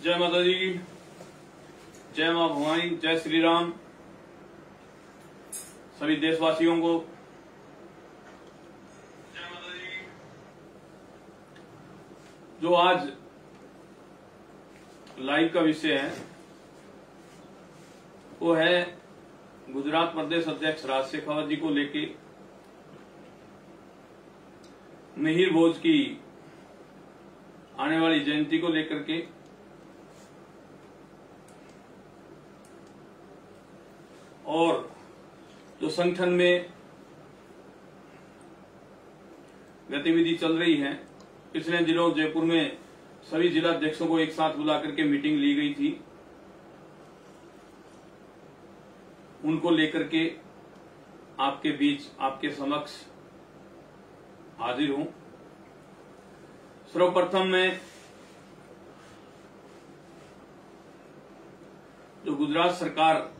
जय माता दी, जय मां भवानी, जय श्री राम। सभी देशवासियों को जय माता दी। जो आज लाइव का विषय है वो है गुजरात प्रदेश अध्यक्ष राज शेखावत जी को लेके मिहिर भोज की आने वाली जयंती को लेकर के और जो संगठन में गतिविधि चल रही है। पिछले दिनों जयपुर में सभी जिला अध्यक्षों को एक साथ बुला करके मीटिंग ली गई थी, उनको लेकर के आपके बीच आपके समक्ष हाजिर हूं। सर्वप्रथम मैं जो गुजरात सरकार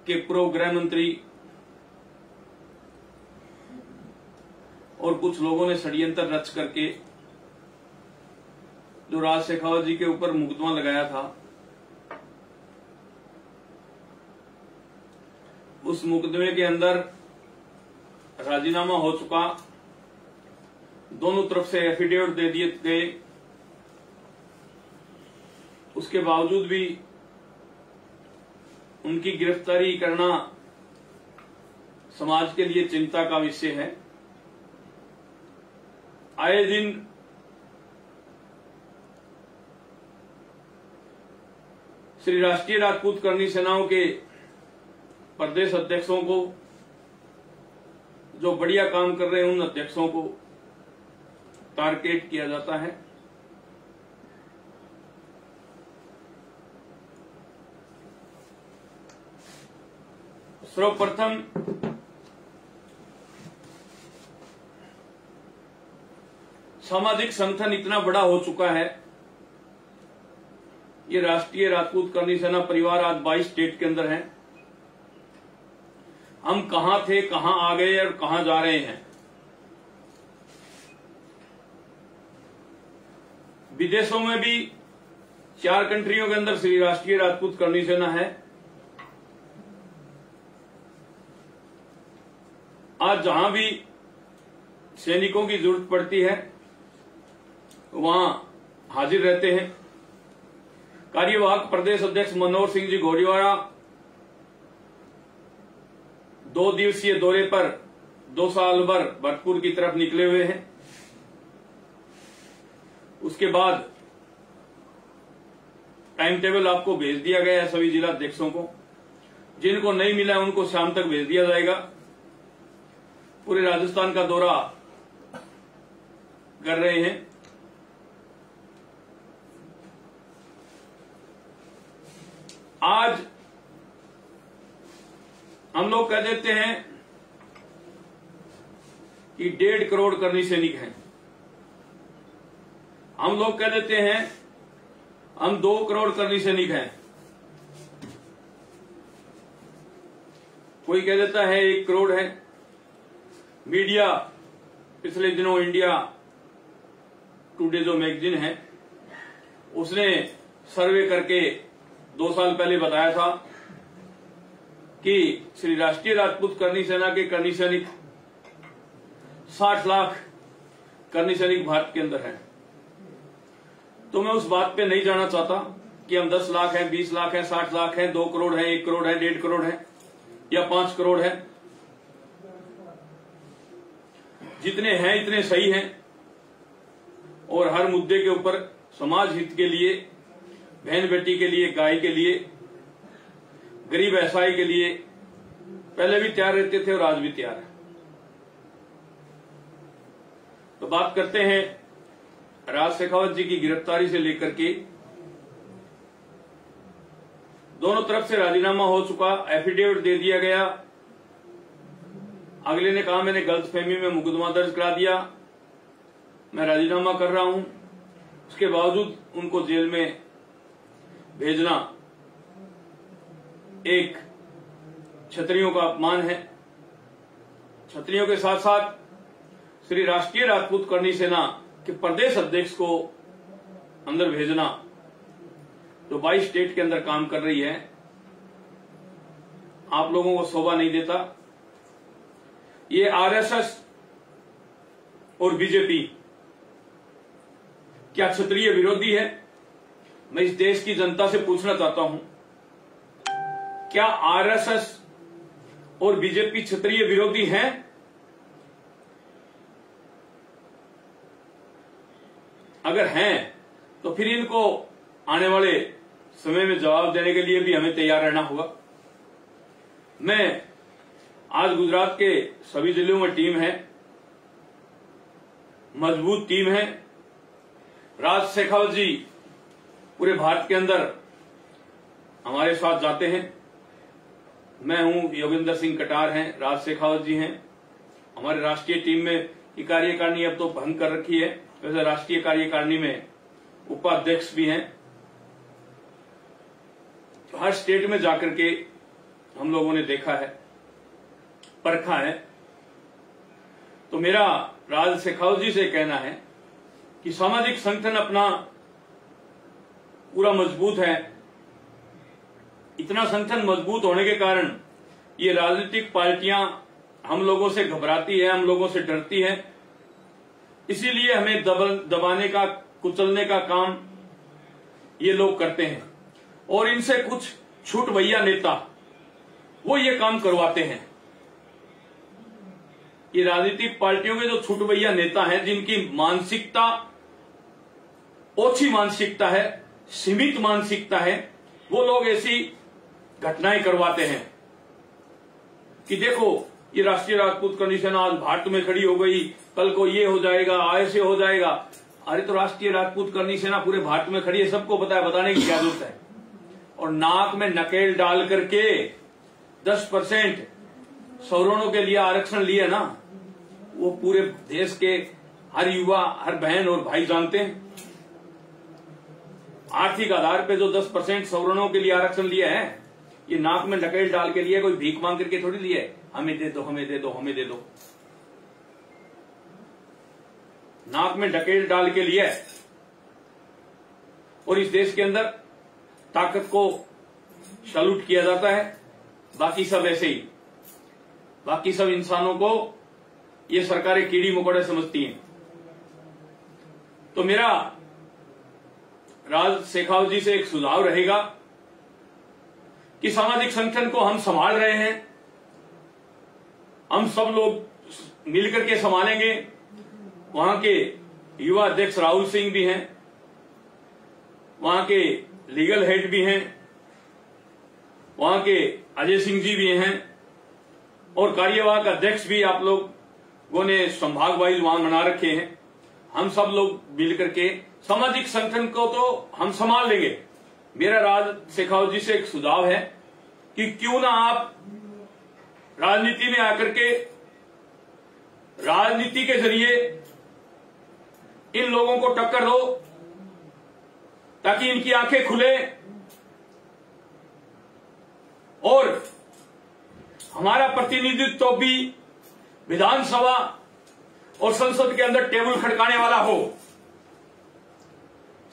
के पूर्व गृह मंत्री और कुछ लोगों ने षड्यंत्र रच करके जो राज शेखावत जी के ऊपर मुकदमा लगाया था, उस मुकदमे के अंदर राजीनामा हो चुका, दोनों तरफ से एफिडेविट दे दिए गए, उसके बावजूद भी उनकी गिरफ्तारी करना समाज के लिए चिंता का विषय है। आए दिन श्री राष्ट्रीय राजपूत करनी सेनाओं के प्रदेश अध्यक्षों को, जो बढ़िया काम कर रहे हैं, उन अध्यक्षों को टारगेट किया जाता है। सर्वप्रथम सामाजिक संगठन इतना बड़ा हो चुका है, ये राष्ट्रीय राजपूत करनी सेना परिवार आज 22 स्टेट के अंदर है। हम कहां थे, कहां आ गए और कहां जा रहे हैं। विदेशों में भी 4 कंट्रियों के अंदर श्री राष्ट्रीय राजपूत करनी सेना है। आज जहां भी सैनिकों की जरूरत पड़ती है वहां हाजिर रहते हैं। कार्यवाहक प्रदेश अध्यक्ष मनोहर सिंह जी घोड़ीवाड़ा 2 दिवसीय दौरे पर 2 साल भर भरतपुर की तरफ निकले हुए हैं। उसके बाद टाइम टेबल आपको भेज दिया गया है सभी जिला अध्यक्षों को, जिनको नहीं मिला उनको शाम तक भेज दिया जाएगा। पूरे राजस्थान का दौरा कर रहे हैं। आज हम लोग कह देते हैं कि 1.5 करोड़ करनी सैनिक हैं। हम लोग कह देते हैं हम 2 करोड़ करनी सैनिक हैं। कोई कह देता है 1 करोड़ है। मीडिया पिछले दिनों इंडिया टुडे जो मैगजीन है उसने सर्वे करके 2 साल पहले बताया था कि श्री राष्ट्रीय राजपूत करनी सेना के करनी सैनिक 60 लाख करनी सैनिक भारत के अंदर हैं। तो मैं उस बात पे नहीं जाना चाहता कि हम 10 लाख हैं, 20 लाख हैं, 60 लाख हैं, 2 करोड़ हैं, 1 करोड़ है, 1.5 करोड़ है या 5 करोड़ है। जितने हैं इतने सही हैं और हर मुद्दे के ऊपर समाज हित के लिए, बहन बेटी के लिए, गाय के लिए, गरीब व्यवसायी के लिए पहले भी तैयार रहते थे और आज भी तैयार है। तो बात करते हैं राज शेखावत जी की गिरफ्तारी से लेकर के। दोनों तरफ से राजीनामा हो चुका, एफिडेविट दे दिया गया। अगले ने कहा मैंने गलतफहमी में मुकदमा दर्ज करा दिया, मैं राजीनामा कर रहा हूं। उसके बावजूद उनको जेल में भेजना एक क्षत्रियों का अपमान है। क्षत्रियों के साथ साथ श्री राष्ट्रीय राजपूत करनी सेना के प्रदेश अध्यक्ष को अंदर भेजना, जो 22 स्टेट के अंदर काम कर रही है, आप लोगों को शोभा नहीं देता। ये आरएसएस और बीजेपी क्या क्षत्रिय विरोधी है? मैं इस देश की जनता से पूछना चाहता हूं, क्या आरएसएस और बीजेपी क्षत्रिय विरोधी हैं? अगर हैं तो फिर इनको आने वाले समय में जवाब देने के लिए भी हमें तैयार रहना होगा। मैं आज गुजरात के सभी जिलों में टीम है, मजबूत टीम है। राज शेखावत जी पूरे भारत के अंदर हमारे साथ जाते हैं। मैं हूं, योगेंद्र सिंह कटार हैं, राज शेखावत जी हैं। हमारे राष्ट्रीय टीम में की कार्यकारिणी अब तो भंग कर रखी है, वैसे राष्ट्रीय कार्यकारिणी में उपाध्यक्ष भी हैं। तो हर स्टेट में जाकर के हम लोगों ने देखा है, परखा है। तो मेरा राज शेखावत जी से कहना है कि सामाजिक संगठन अपना पूरा मजबूत है। इतना संगठन मजबूत होने के कारण ये राजनीतिक पार्टियां हम लोगों से घबराती है, हम लोगों से डरती है। इसीलिए हमें दबाने का, कुचलने का काम ये लोग करते हैं और इनसे कुछ छूट भैया नेता वो ये काम करवाते हैं। ये राजनीतिक पार्टियों के जो छूट भैया नेता हैं, जिनकी मानसिकता ओछी मानसिकता है, सीमित मानसिकता है, वो लोग ऐसी घटनाएं करवाते हैं कि देखो ये राष्ट्रीय राजपूत करनी सेना आज भारत में खड़ी हो गई, कल को ये हो जाएगा, ऐसे हो जाएगा। अरे तो राष्ट्रीय राजपूत करनी सेना पूरे भारत में खड़ी है, सबको पता है, बताने की क्या जरूरत है। और नाक में नकेल डाल करके 10% सवर्णों के लिए आरक्षण लिया ना, वो पूरे देश के हर युवा, हर बहन और भाई जानते हैं। आर्थिक आधार पे जो 10% सवर्णों के लिए आरक्षण लिया है, ये नाक में नकेल डाल के लिए, कोई भीख मांग करके थोड़ी लिया है, हमें दे दो, हमें दे दो, हमें दे दो। नाक में नकेल डाल के लिया है। और इस देश के अंदर ताकत को सैल्यूट किया जाता है, बाकी सब ऐसे ही, बाकी सब इंसानों को ये सरकारें कीड़ी मकोड़े समझती हैं। तो मेरा राज शेखावत जी से एक सुझाव रहेगा कि सामाजिक संगठन को हम संभाल रहे हैं, हम सब लोग मिलकर के संभालेंगे। वहां के युवा अध्यक्ष राहुल सिंह भी हैं, वहां के लीगल हेड भी हैं, वहां के अजय सिंह जी भी हैं और कार्यवाहक अध्यक्ष भी आप लोगों ने संभाग वाइज वहां बना रखे हैं। हम सब लोग मिलकर के सामाजिक संगठन को तो हम संभाल लेंगे। मेरा राज शेखावत जी से एक सुझाव है कि क्यों ना आप राजनीति में आकर के राजनीति के जरिए इन लोगों को टक्कर दो, ताकि इनकी आंखें खुले और हमारा प्रतिनिधित्व भी विधानसभा और संसद के अंदर टेबल खड़काने वाला हो।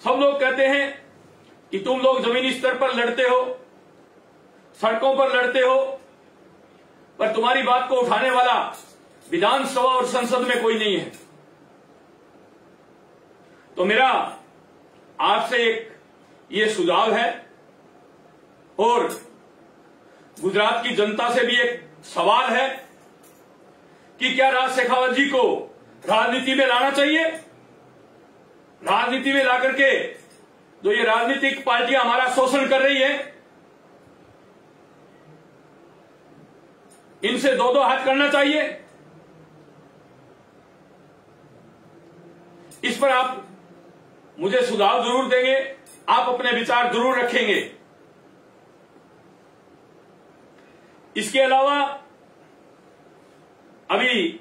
सब लोग कहते हैं कि तुम लोग जमीनी स्तर पर लड़ते हो, सड़कों पर लड़ते हो, पर तुम्हारी बात को उठाने वाला विधानसभा और संसद में कोई नहीं है। तो मेरा आपसे एक ये सुझाव है और गुजरात की जनता से भी एक सवाल है कि क्या राज शेखावत जी को राजनीति में लाना चाहिए राजनीति में लाकर के जो ये राजनीतिक पार्टियां हमारा शोषण कर रही है, इनसे दो दो हाथ करना चाहिए। इस पर आप मुझे सुझाव जरूर देंगे, आप अपने विचार जरूर रखेंगे। इसके अलावा अभी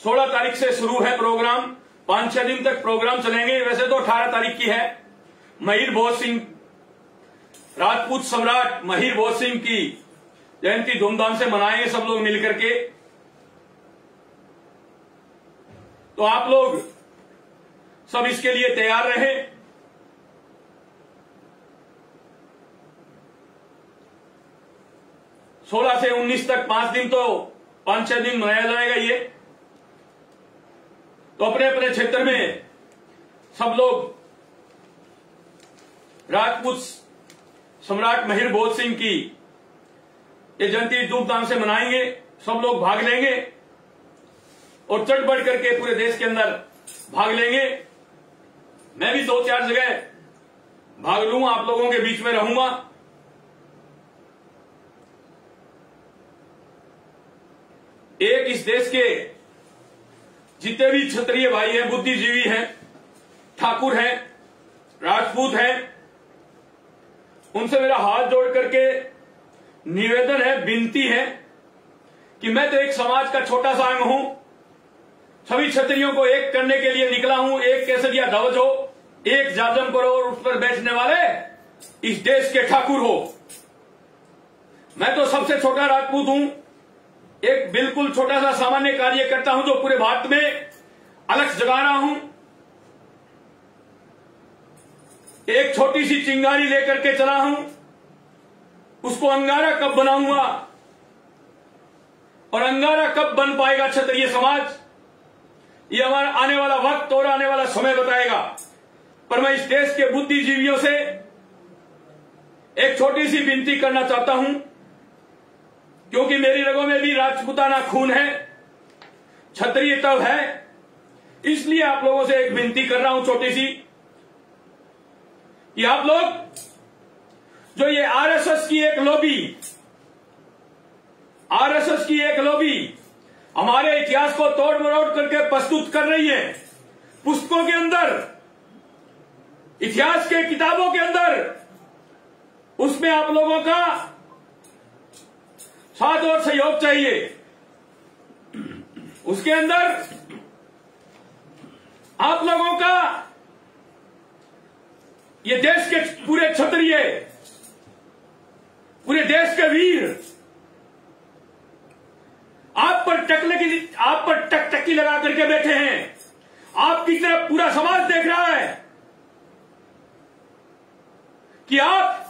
16 तारीख से शुरू है प्रोग्राम, 5-6 दिन तक प्रोग्राम चलेंगे। वैसे तो 18 तारीख की है। महिर भोज सिंह, राजपूत सम्राट महिर भोज सिंह की जयंती धूमधाम से मनाएंगे सब लोग मिलकर के। तो आप लोग सब इसके लिए तैयार रहे। सोलह से 19 तक 5 दिन तो 5-6 दिन मनाया जाएगा ये। तो अपने अपने क्षेत्र में सब लोग राजपूत सम्राट महिर भोज सिंह की ये जयंती धूमधाम से मनाएंगे, सब लोग भाग लेंगे और चढ़ बढ़ करके पूरे देश के अंदर भाग लेंगे। मैं भी 2-4 जगह भाग लूंगा, आप लोगों के बीच में रहूंगा। एक इस देश के जितने भी क्षत्रिय भाई हैं, बुद्धिजीवी हैं, ठाकुर हैं, राजपूत हैं, उनसे मेरा हाथ जोड़ करके निवेदन है, विनती है कि मैं तो एक समाज का छोटा सा अंग हूं, सभी क्षत्रियों को एक करने के लिए निकला हूं। एक केसरिया ध्वज हो, एक जाजम करो और उस पर बैठने वाले इस देश के ठाकुर हो। मैं तो सबसे छोटा राजपूत हूं, एक बिल्कुल छोटा सा सामान्य कार्य करता हूं जो पूरे भारत में अलख जगा रहा हूं। एक छोटी सी चिंगारी लेकर के चला हूं, उसको अंगारा कब बनाऊंगा और अंगारा कब बन पाएगा क्षत्रिय समाज, ये हमारा आने वाला वक्त और आने वाला समय बताएगा। पर मैं इस देश के बुद्धिजीवियों से एक छोटी सी विनती करना चाहता हूं, क्योंकि मेरी रगों में भी राजपूताना खून है, क्षत्रिय तब है, इसलिए आप लोगों से एक विनती कर रहा हूं छोटी सी, कि आप लोग जो ये आरएसएस की एक लॉबी हमारे इतिहास को तोड़ मरोड़ करके प्रस्तुत कर रही है, पुस्तकों के अंदर, इतिहास के किताबों के अंदर, उसमें आप लोगों का साथ और सहयोग चाहिए। उसके अंदर आप लोगों का, ये देश के पूरे क्षत्रिय, पूरे देश के वीर आप पर टकटकी लगा करके बैठे हैं। आपकी तरफ पूरा समाज देख रहा है कि आप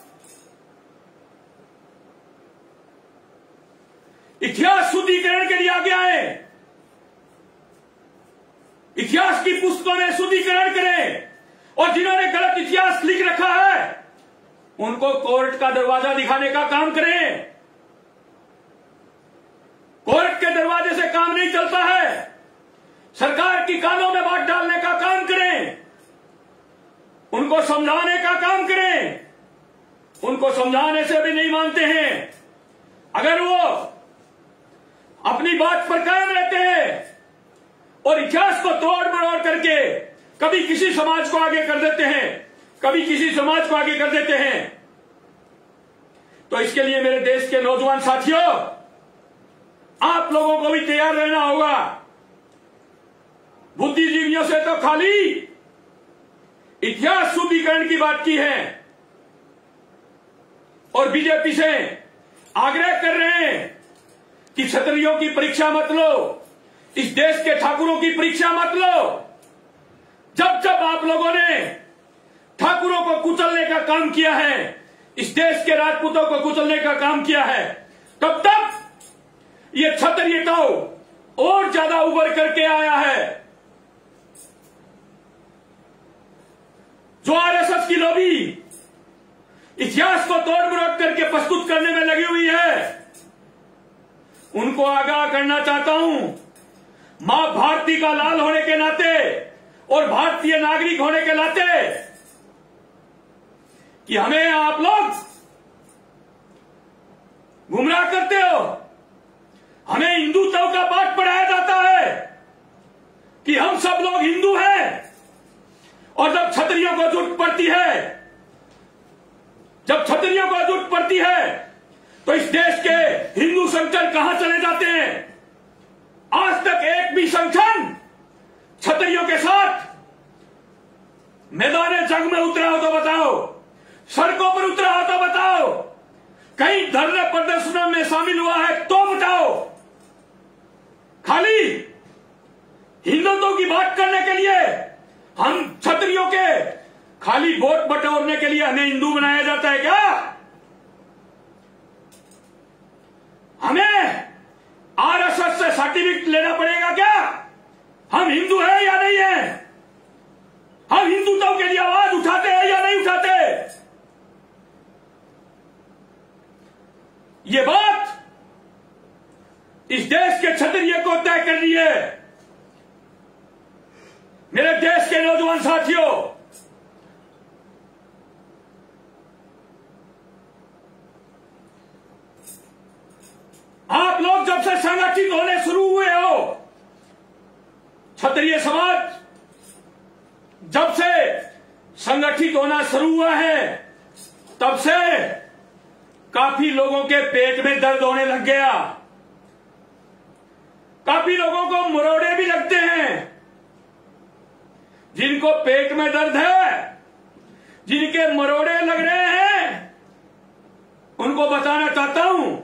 इतिहास शुद्धिकरण के लिए आगे आए, इतिहास की पुस्तकों में शुद्धिकरण करें, और जिन्होंने गलत इतिहास लिख रखा है उनको कोर्ट का दरवाजा दिखाने का काम करें। कोर्ट के दरवाजे से काम नहीं चलता है, सरकार की कानों में बात डालने का काम करें, उनको समझाने का काम करें। उनको समझाने से भी नहीं मानते हैं। अगर वो अपनी बात पर कायम रहते हैं और इतिहास को तोड़ मरोड़ करके कभी किसी समाज को आगे कर देते हैं, कभी किसी समाज को आगे कर देते हैं, तो इसके लिए मेरे देश के नौजवान साथियों, आप लोगों को भी तैयार रहना होगा। बुद्धिजीवियों से तो खाली इतिहास शुद्धिकरण की बात की है और बीजेपी से आग्रह कर रहे हैं कि क्षत्रियों की परीक्षा मत लो, इस देश के ठाकुरों की परीक्षा मत लो। जब जब आप लोगों ने ठाकुरों को कुचलने का काम किया है, इस देश के राजपूतों को कुचलने का काम किया है, तब तक ये क्षत्रिय तो और ज्यादा उभर करके आया है। जो आरएसएस की लॉबी इतिहास को तोड़ मरोड़ करके प्रस्तुत करने में लगी हुई है, उनको आगाह करना चाहता हूं। मां भारती का लाल होने के नाते और भारतीय नागरिक होने के नाते कि हमें आप लोग गुमराह करते हो। हमें हिंदुत्व का पाठ पढ़ाया जाता है कि हम सब लोग हिंदू हैं, और जब क्षत्रियों को जरूरत पड़ती है, तो इस देश के हिंदू संगठन कहां चले जाते हैं? आज तक एक भी संगठन क्षत्रियों के साथ मैदान जंग में उतरा हो तो बताओ, सड़कों पर उतरा हो तो बताओ, कहीं धरने प्रदर्शनों में शामिल हुआ है तो बताओ। खाली हिंदुत्व की बात करने के लिए, हम क्षत्रियों के खाली वोट बटोरने के लिए हमें हिंदू बनाया जाता है क्या? हमें आरएसएस से सर्टिफिकेट लेना पड़ेगा क्या? हम हिंदू हैं या नहीं हैं? हम हिंदुत्व के लिए आवाज उठाते हैं या नहीं उठाते? ये बात इस देश के क्षत्रिय को तय कर रही है। मेरे देश के नौजवान साथियों, आप लोग जब से संगठित होने शुरू हुए हो, क्षत्रिय समाज जब से संगठित होना शुरू हुआ है, तब से काफी लोगों के पेट में दर्द होने लग गया। काफी लोगों को मुरौड़े भी लगते हैं। जिनको पेट में दर्द है, जिनके मरोड़े लग रहे हैं, उनको बताना चाहता हूं,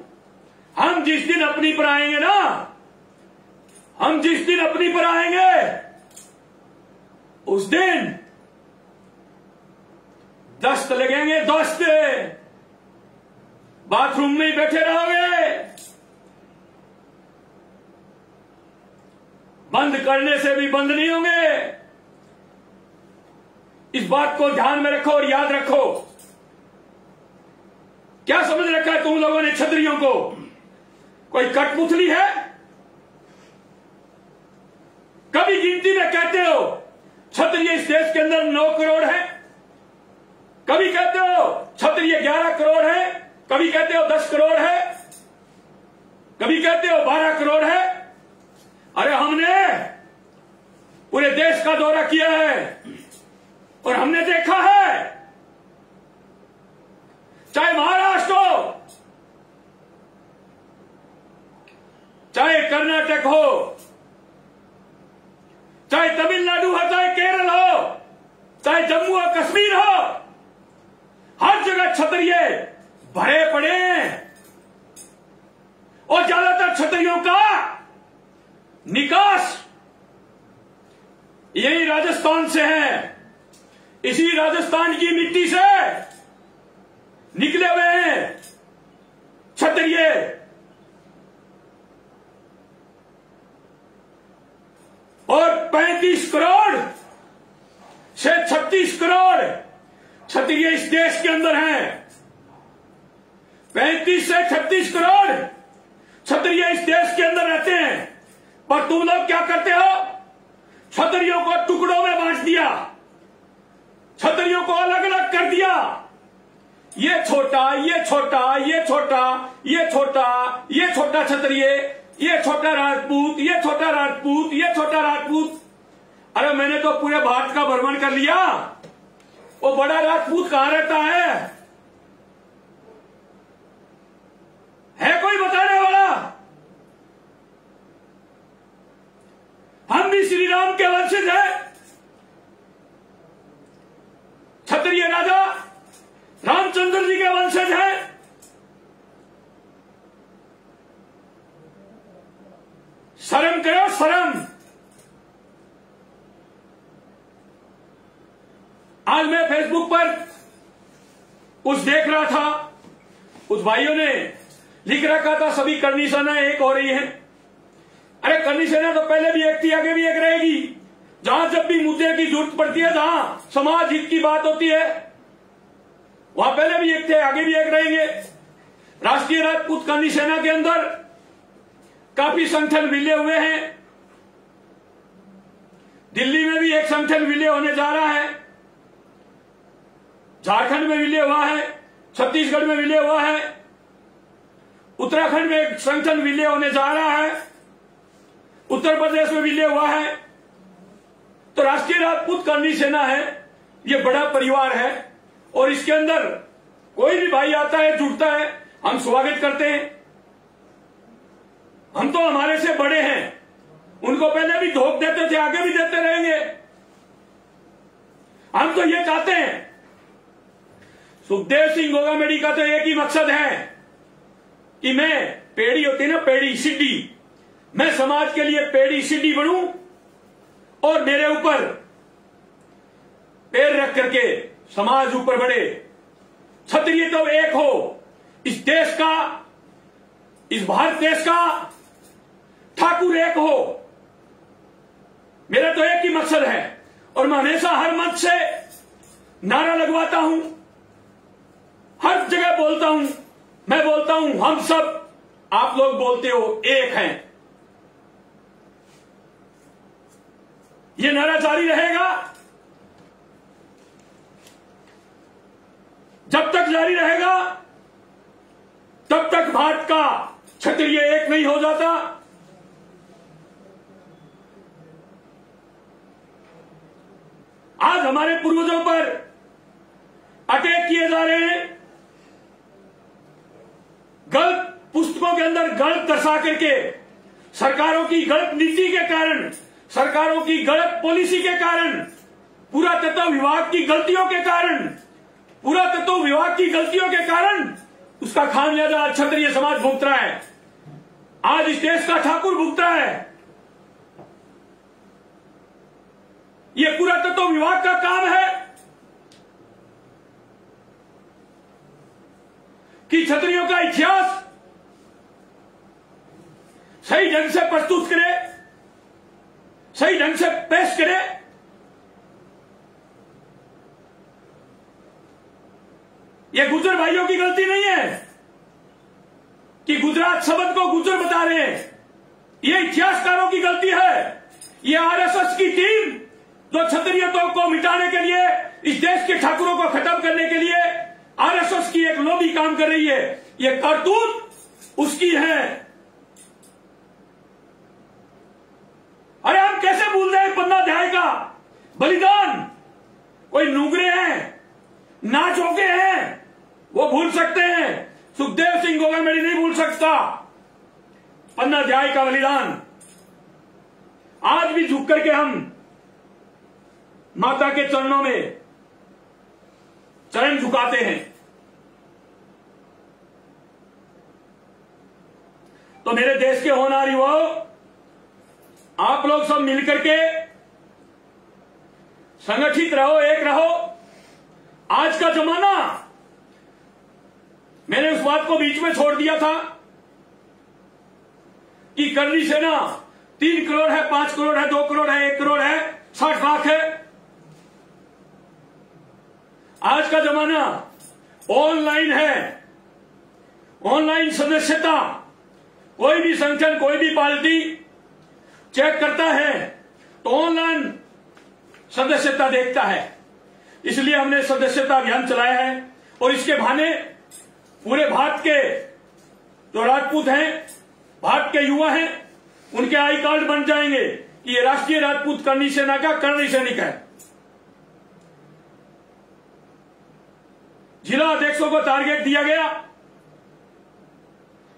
हम जिस दिन अपनी पर आएंगे ना, हम जिस दिन अपनी पर आएंगे, उस दिन दस्त लगेंगे, दस्त। बाथरूम में ही बैठे रहोगे, बंद करने से भी बंद नहीं होंगे। इस बात को ध्यान में रखो और याद रखो। क्या समझ रखा है तुम लोगों ने क्षत्रियों को? कोई कठपुतली है? कभी गिनती में कहते हो क्षत्रिय इस देश के अंदर 9 करोड़ है, कभी कहते हो क्षत्रिय 11 करोड़ है, कभी कहते हो 10 करोड़ है, कभी कहते हो 12 करोड़ है। अरे हमने पूरे देश का दौरा किया है और हमने देखा है, चाहे महाराष्ट्र हो, चाहे कर्नाटक हो, चाहे तमिलनाडु हो, चाहे केरल हो, चाहे जम्मू और कश्मीर हो, हर जगह क्षत्रिय भरे पड़े हैं। और ज्यादातर क्षत्रियों का निकास यही राजस्थान से है। इसी राजस्थान की मिट्टी से निकले हुए हैं क्षत्रिय। और 35 करोड़ से 36 करोड़ क्षत्रिय इस देश के अंदर हैं। 35 से 36 करोड़ क्षत्रिय इस देश के अंदर रहते हैं। पर तुम लोग क्या करते हो? क्षत्रियों को टुकड़ों में बांट दिया, क्षत्रियों को अलग अलग कर दिया। ये छोटा, ये छोटा, ये छोटा, ये छोटा, ये छोटा क्षत्रिय, ये छोटा राजपूत, ये छोटा राजपूत, ये छोटा राजपूत। अरे मैंने तो पूरे भारत का भ्रमण कर लिया, वो बड़ा राजपूत कहां रहता है कोई बताने वाला? हम भी श्री राम के वंशज हैं। क्षत्रिय राजा रामचंद्र जी के वंशज हैं। शर्म करो, शर्म। आज मैं फेसबुक पर कुछ देख रहा था, उस भाइयों ने लिख रखा था सभी करनी सेनाएं एक हो रही है। अरे करनी सेना तो पहले भी एक थी, आगे भी एक रहेगी। जहां जब भी मुद्दे की जरूरत पड़ती है, जहां समाज हित की बात होती है, वहां पहले भी एक थे, आगे भी एक रहेंगे। राष्ट्रीय राजपूत करनी सेना के अंदर काफी संगठन मिले हुए हैं। दिल्ली में भी एक संगठन विलय होने जा रहा है, झारखंड में विलय हुआ है, छत्तीसगढ़ में विलय हुआ है, उत्तराखंड में एक संगठन विलय होने जा रहा है, उत्तर प्रदेश में विलय हुआ है। तो राष्ट्रीय राजपूत करनी सेना है, ये बड़ा परिवार है और इसके अंदर कोई भी भाई आता है, जुड़ता है, हम स्वागत करते हैं। हम तो हमारे से बड़े हैं, उनको पहले भी धोख देते थे, आगे भी देते रहेंगे। हम तो ये चाहते हैं, सुखदेव सिंह गोगामेडी का तो एक ही मकसद है कि मैं पेड़ी होती ना, पेड़ी सीढ़ी, मैं समाज के लिए पेड़ी सीढ़ी बनूं और मेरे ऊपर पैर रख करके समाज ऊपर बढ़े। क्षत्रिय तो एक हो, इस देश का, इस भारत देश का ठाकुर एक हो, मेरा तो एक ही मकसद है। और मैं हमेशा हर मंच से नारा लगवाता हूं, हर जगह बोलता हूं, मैं बोलता हूं हम सब, आप लोग बोलते हो एक हैं। ये नारा जारी रहेगा, जब तक जारी रहेगा तब तक भारत का क्षत्रिय एक नहीं हो जाता। आज हमारे पूर्वजों पर अटैक किए जा रहे हैं, गलत पुस्तकों के अंदर गलत दर्शा करके, सरकारों की गलत नीति के कारण, सरकारों की गलत पॉलिसी के कारण, पुरातत्व विभाग की गलतियों के कारण, पुरातत्व विभाग की गलतियों के कारण उसका खामियाजा क्षत्रिय समाज भुगत रहा है। आज इस देश का ठाकुर भुगत रहा है। यह पुरातत्व विभाग का काम है कि क्षत्रियों का इतिहास सही ढंग से प्रस्तुत करे, सही ढंग से पेश करे। यह गुर्जर भाइयों की गलती नहीं है कि गुजरात शब्द को गुर्जर बता रहे हैं, यह इतिहासकारों की गलती है। यह आरएसएस की टीम जो क्षत्रियतों को मिटाने के लिए, इस देश के ठाकुरों को खत्म करने के लिए आरएसएस की एक लॉबी काम कर रही है, यह करतूत उसकी है। अरे हम कैसे भूल रहे हैं पन्ना अध्याय का बलिदान? कोई नुगरे हैं, नाचोके हैं, वो भूल सकते हैं, सुखदेव सिंह गोगामेडी नहीं भूल सकता पन्ना अध्याय का बलिदान। आज भी झुक करके हम माता के चरणों में चरण झुकाते हैं। तो मेरे देश के होनहार युवाओं, आप लोग सब मिलकर के संगठित रहो, एक रहो। आज का जमाना, मैंने उस बात को बीच में छोड़ दिया था कि करनी सेना 3 करोड़ है, 5 करोड़ है, 2 करोड़ है, 1 करोड़ है, 60 लाख है। आज का जमाना ऑनलाइन है, ऑनलाइन सदस्यता। कोई भी संगठन, कोई भी पार्टी चेक करता है तो ऑनलाइन सदस्यता देखता है। इसलिए हमने सदस्यता अभियान चलाया है और इसके बहाने पूरे भारत के जो राजपूत हैं, भारत के युवा हैं, उनके आई कार्ड बन जाएंगे कि ये राष्ट्रीय राजपूत करनी सेना का करनी सैनिक है। जिला अध्यक्षों को टारगेट दिया गया,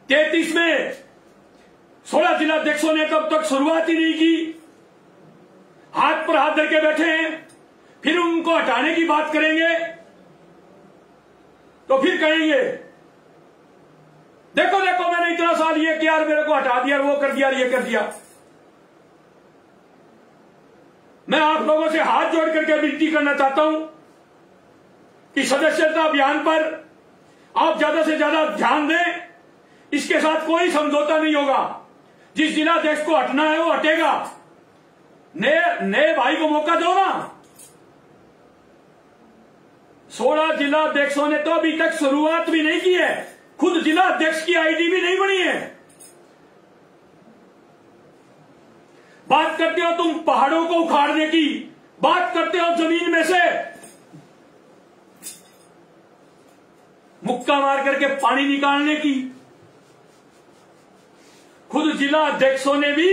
33 में 16 जिला अध्यक्षों ने तब तक शुरुआत ही नहीं की, हाथ पर हाथ धर के बैठे हैं। फिर उनको हटाने की बात करेंगे तो फिर कहेंगे देखो देखो मैंने इतना साल ये किया और मेरे को हटा दिया, वो कर दिया, ये कर दिया। मैं आप लोगों से हाथ जोड़ करके विनती करना चाहता हूं कि सदस्यता अभियान पर आप ज्यादा से ज्यादा ध्यान दें। इसके साथ कोई समझौता नहीं होगा। जिस जिला अध्यक्ष को हटना है वो हटेगा। नए भाई को मौका दो ना। 16 जिला अध्यक्षों ने तो अभी तक शुरुआत भी नहीं की है, खुद जिला अध्यक्ष की आईडी भी नहीं बनी है। बात करते हो तुम पहाड़ों को उखाड़ने की, बात करते हो जमीन में से मुक्का मार करके पानी निकालने की। खुद जिला अध्यक्षों ने भी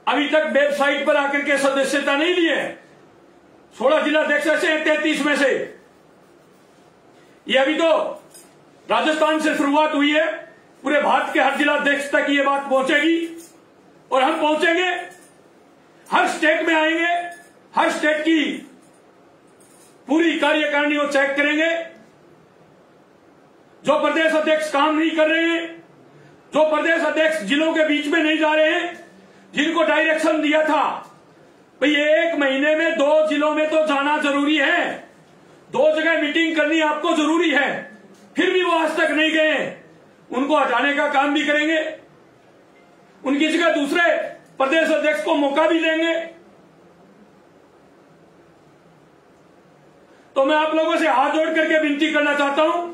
अभी तक वेबसाइट पर आकर के सदस्यता नहीं ली है। 16 जिला अध्यक्ष ऐसे हैं 33 में से। ये अभी तो राजस्थान से शुरुआत हुई है, पूरे भारत के हर जिला अध्यक्ष तक ये बात पहुंचेगी और हम पहुंचेंगे, हर स्टेट में आएंगे, हर स्टेट की पूरी कार्यकारिणी को चेक करेंगे। जो प्रदेश अध्यक्ष काम नहीं कर रहे हैं, जो प्रदेश अध्यक्ष जिलों के बीच में नहीं जा रहे हैं, जिनको डायरेक्शन दिया था भाई 1 महीने में 2 जिलों में तो जाना जरूरी है, 2 जगह मीटिंग करनी आपको जरूरी है, फिर भी वो आज तक नहीं गए, उनको हटाने का काम भी करेंगे। उनकी जगह दूसरे प्रदेश अध्यक्ष को मौका भी देंगे। तो मैं आप लोगों से हाथ जोड़ करके विनती करना चाहता हूं,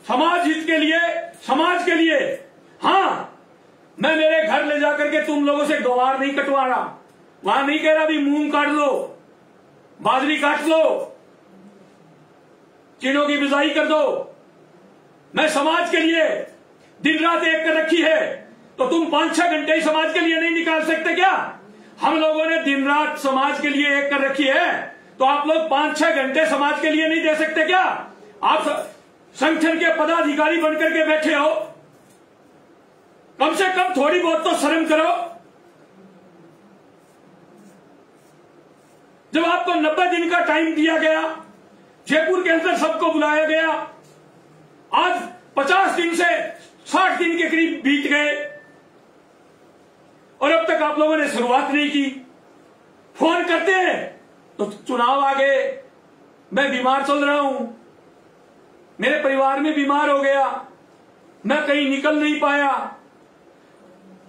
समाज हित के लिए, समाज के लिए। हां, मैं मेरे घर ले जाकर के तुम लोगों से गवार नहीं कटवा रहा, वहां नहीं कह रहा भी मूंग काट लो, बाजरी काट लो, चीनों की बिजाई कर दो। मैं समाज के लिए दिन रात एक कर रखी है, तो तुम 5-6 घंटे ही समाज के लिए नहीं निकाल सकते क्या? हम लोगों ने दिन रात समाज के लिए एक कर रखी है, तो आप लोग 5-6 घंटे समाज के लिए नहीं दे सकते क्या? आप संगठन के पदाधिकारी बनकर के बैठे हो, कम से कम थोड़ी बहुत तो शर्म करो। जब आपको 90 दिन का टाइम दिया गया, जयपुर के अंदर सबको बुलाया गया, आज 50 दिन से 60 दिन के करीब बीत गए और अब तक आप लोगों ने शुरुआत नहीं की। फोन करते हैं तो चुनाव आ गए, मैं बीमार चल रहा हूं, मेरे परिवार में बीमार हो गया, मैं कहीं निकल नहीं पाया।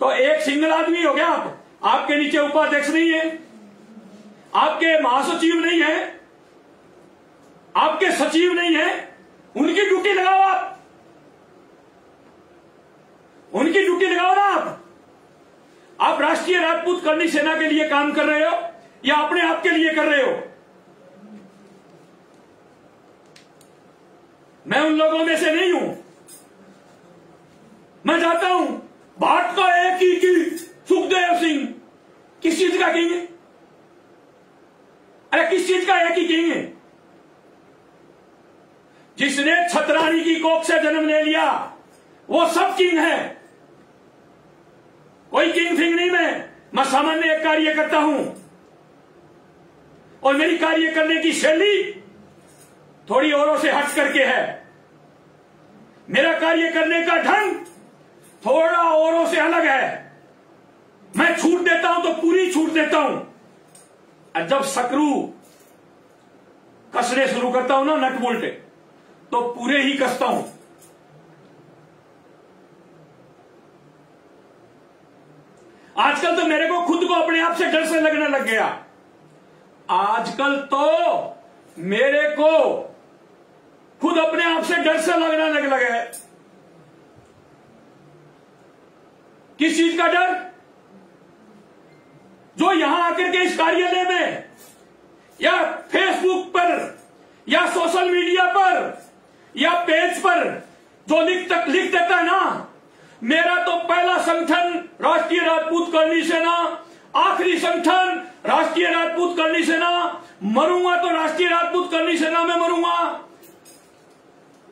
तो एक सिंगल आदमी हो गया आप, आपके नीचे उपाध्यक्ष नहीं है, आपके महासचिव नहीं है, आपके सचिव नहीं है, उनकी ड्यूटी लगाओ, आप उनकी ड्यूटी लगाओ ना। आप राष्ट्रीय राजपूत करनी सेना के लिए काम कर रहे हो या अपने आप के लिए कर रहे हो? मैं उन लोगों में से नहीं हूं। मैं जाता हूं, भारत का एक ही किंग सुखदेव सिंह, किस चीज का किंग है? अरे किस चीज का एक ही किंग है? जिसने छतरानी की कोख से जन्म ले लिया वो सब किंग है। कोई किंग फिंग नहीं। मैं सामान्य एक कार्य करता हूं और मेरी कार्य करने की शैली थोड़ी औरों से हट करके है। मेरा कार्य करने का ढंग थोड़ा औरों से अलग है। मैं छूट देता हूं तो पूरी छूट देता हूं, और जब सकरू कसने शुरू करता हूं ना, नट बोल्ट, तो पूरे ही कसता हूं। आजकल तो मेरे को खुद को अपने आप से डर से लगने लग गया। आजकल तो मेरे को खुद अपने आप से डर से लगने लग लगा है। किस चीज का डर? जो यहां आकर के इस कार्यालय में या फेसबुक पर या सोशल मीडिया पर या पेज पर जो लिख देता है ना, मेरा तो पहला संगठन राष्ट्रीय राजपूत करनी सेना, आखिरी संगठन राष्ट्रीय राजपूत करनी सेना, मरूंगा तो राष्ट्रीय राजपूत करनी सेना में मरूंगा,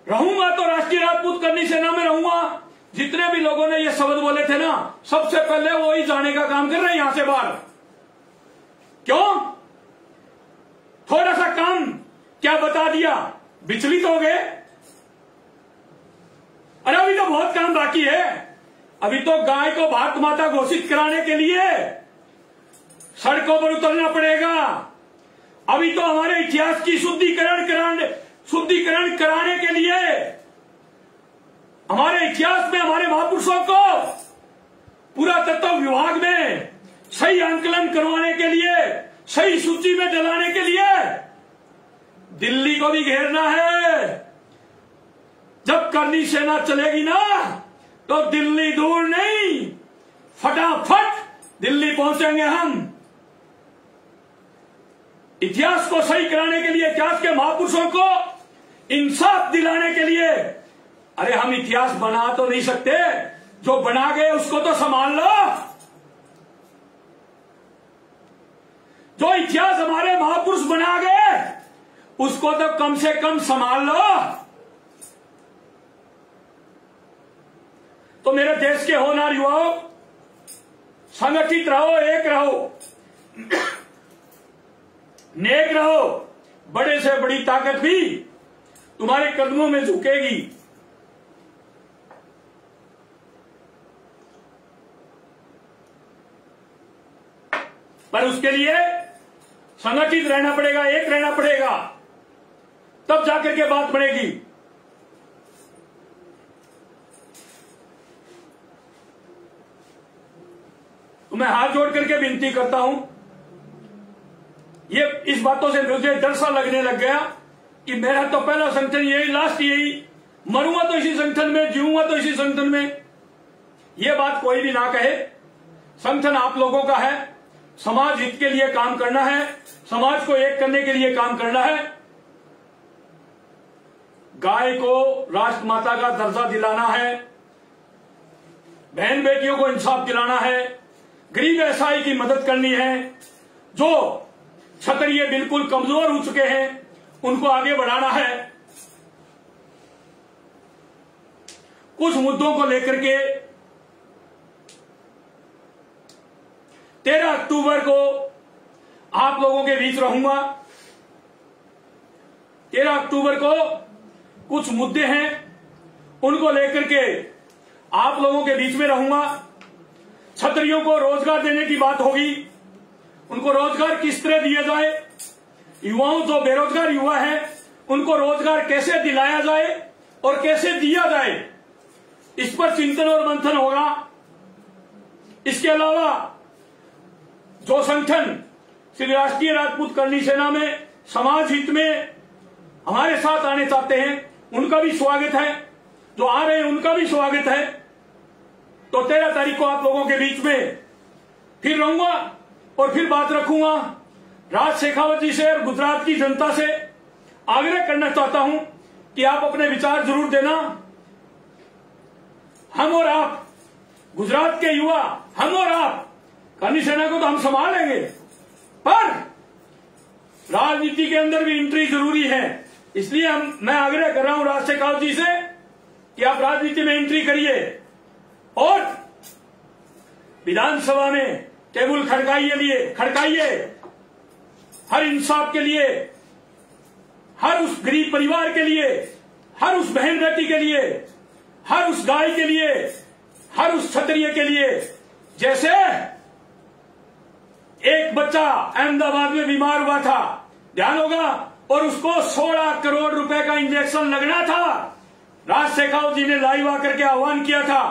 रहूंगा तो राष्ट्रीय राजपूत करनी सेना में रहूंगा। जितने भी लोगों ने ये शब्द बोले थे ना, सबसे पहले वो ही जाने का काम कर रहे हैं यहां से बाहर। क्यों? थोड़ा सा काम क्या बता दिया, विचलित हो गए। अरे अभी तो बहुत काम बाकी है। अभी तो गाय को भारत माता घोषित कराने के लिए सड़कों पर उतरना पड़ेगा। अभी तो हमारे इतिहास की शुद्धिकरण कराने के लिए, हमारे इतिहास में हमारे महापुरुषों को पुरातत्व विभाग में सही आंकलन करवाने के लिए, सही सूची में डलाने के लिए दिल्ली को भी घेरना है। जब करनी सेना चलेगी ना, तो दिल्ली दूर नहीं, फटाफट दिल्ली पहुंचेंगे हम इतिहास को सही कराने के लिए, इतिहास के महापुरुषों को इंसाफ दिलाने के लिए। अरे हम इतिहास बना तो नहीं सकते, जो बना गए उसको तो संभाल लो। जो इतिहास हमारे महापुरुष बना गए उसको तो कम से कम संभाल लो। तो मेरे देश के होनहार युवाओं, संगठित रहो, एक रहो, नेक रहो। बड़े से बड़ी ताकत भी तुम्हारे कदमों में झुकेगी। पर उसके लिए संगठित रहना पड़ेगा, एक रहना पड़ेगा, तब जाकर के बात बढ़ेगी। तो मैं हाथ जोड़ करके विनती करता हूं, ये इस बातों से मुझे डर सा लगने लग गया कि मेरा तो पहला संगठन यही, लास्ट यही, मरूंगा तो इसी संगठन में, जीऊंगा तो इसी संगठन में। ये बात कोई भी ना कहे। संगठन आप लोगों का है, समाज हित के लिए काम करना है, समाज को एक करने के लिए काम करना है। गाय को राष्ट्रमाता का दर्जा दिलाना है, बहन बेटियों को इंसाफ दिलाना है, गरीब व्यवसायी की मदद करनी है, जो क्षत्रिय बिल्कुल कमजोर हो चुके हैं उनको आगे बढ़ाना है। कुछ मुद्दों को लेकर के 13 अक्टूबर को आप लोगों के बीच रहूंगा। 13 अक्टूबर को कुछ मुद्दे हैं, उनको लेकर के आप लोगों के बीच में रहूंगा। क्षत्रियों को रोजगार देने की बात होगी, उनको रोजगार किस तरह दिया जाए, युवाओं जो बेरोजगार युवा हैं उनको रोजगार कैसे दिलाया जाए और कैसे दिया जाए, इस पर चिंतन और मंथन होगा। इसके अलावा जो संगठन श्री राष्ट्रीय राजपूत करणी सेना में समाज हित में हमारे साथ आने चाहते हैं उनका भी स्वागत है, जो आ रहे हैं उनका भी स्वागत है। तो 13 तारीख को आप लोगों के बीच में फिर रहूंगा और फिर बात रखूंगा। राज शेखावत जी से और गुजरात की जनता से आग्रह करना चाहता हूं कि आप अपने विचार जरूर देना। हम और आप, गुजरात के युवा, हम और आप, करणी सेना को तो हम संभाल लेंगे, पर राजनीति के अंदर भी एंट्री जरूरी है। इसलिए मैं आग्रह कर रहा हूं राज शेखावत जी से कि आप राजनीति में एंट्री करिए और विधानसभा में टेबल खड़काइए, हर इंसाफ के लिए, हर उस गरीब परिवार के लिए, हर उस बहन बेटी के लिए, हर उस गाय के लिए, हर उस क्षत्रिय के लिए। जैसे एक बच्चा अहमदाबाद में बीमार हुआ था, ध्यान होगा, और उसको 16 करोड़ रुपए का इंजेक्शन लगना था। राज शेखावत जी ने लाइव आकर के आह्वान किया था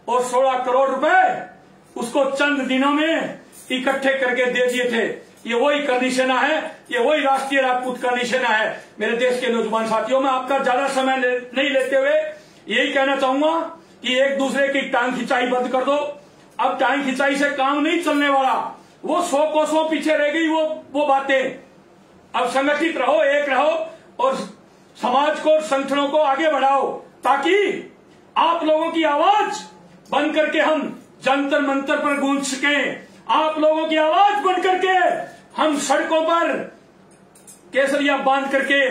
और 16 करोड़ रुपए उसको चंद दिनों में इकट्ठे करके दे दिए थे। ये वही करणी सेना है, ये वही राष्ट्रीय राजपूत करणी सेना है। मेरे देश के नौजवान साथियों, मैं आपका ज्यादा समय नहीं लेते हुए यही कहना चाहूंगा कि एक दूसरे की टांग खिंचाई बंद कर दो। अब टांग खिंचाई से काम नहीं चलने वाला, वो 100 कोसों पीछे रह गई वो बातें। अब संगठित रहो, एक रहो और समाज को, संगठनों को आगे बढ़ाओ, ताकि आप लोगों की आवाज बन करके हम जंतर मंतर पर गूंज सकें। आप लोगों की आवाज बन करके हम सड़कों पर केसरिया बांध करके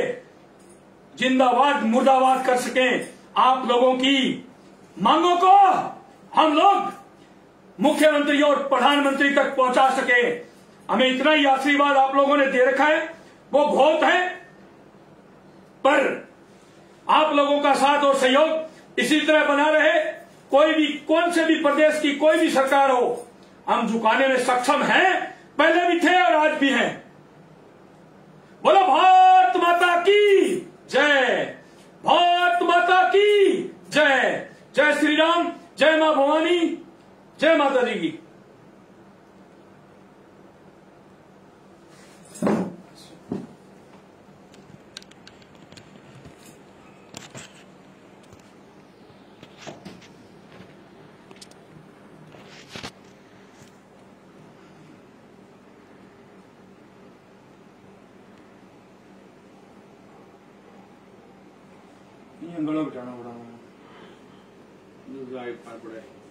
जिंदाबाद मुर्दाबाद कर सकें। आप लोगों की मांगों को हम लोग मुख्यमंत्री और प्रधानमंत्री तक पहुंचा सके। हमें इतना ही आशीर्वाद आप लोगों ने दे रखा है, वो बहुत है, पर आप लोगों का साथ और सहयोग इसी तरह बना रहे। कोई भी, कौन से भी प्रदेश की कोई भी सरकार हो, हम झुकाने में सक्षम हैं, पहले भी थे और आज भी हैं। बोलो भारत माता की जय, भारत माता की जय। जय श्री राम, जय मां भवानी, जय माता दी की। ये गला बिठाना पड़ा दूसरा एक पार पड़ा है।